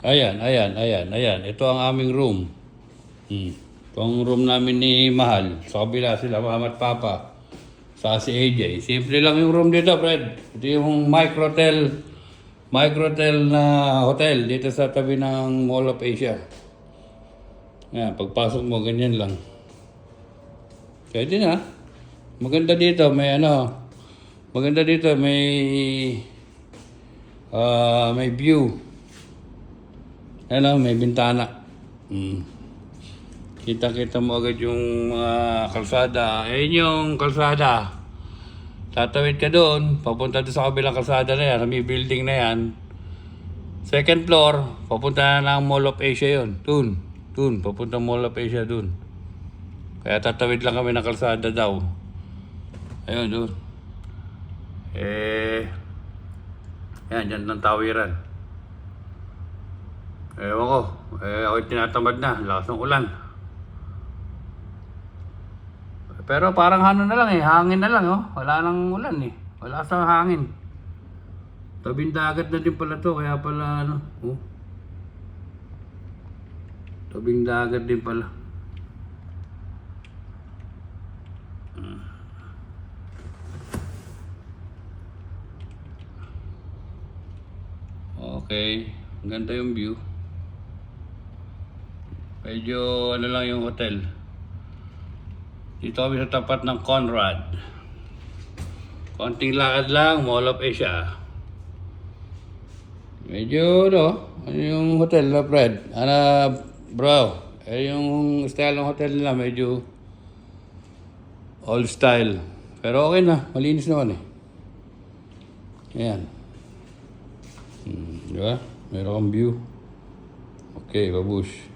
Ayan. Ito ang aming room. Ito ang room namin ni Mahal. Sa kabila sila, Mama at Papa. Sa si AJ. Simple lang yung room dito, Fred. Ito yung Microtel na hotel dito sa tabi ng Mall of Asia. Ayan, pagpasok mo, ganyan lang. Pwede na. Maganda dito, may may view. May bintana. Kita-kita mo agad yung kalsada. Ayun yung kalsada. Tatawid ka doon, papunta doon sa kabilang kalsada na yan, may building na yan. Second floor, papunta na ng Mall of Asia yun. Doon, papunta Mall of Asia doon. Kaya tatawid lang kami ng kalsada daw. Ayun, doon. Yan, dyan ng tawiran. Ewan ko, ako'y tinatamad na, lakas ng ulan. Pero parang na lang hangin na lang Wala nang ulan Wala sa hangin. Tabing dagat na din pala to, kaya pala Tabing dagat din pala. Okay, ganda yung view. Medyo lang yung hotel. Dito kami sa tapat ng Conrad. Konting lakad lang, Mall of Asia. Medyo ano yung hotel na Fred? Bro, yung style ng hotel nila medyo old style. Pero okay na, malinis naman Ayan. Diba? Meron kang view. Okay, babush.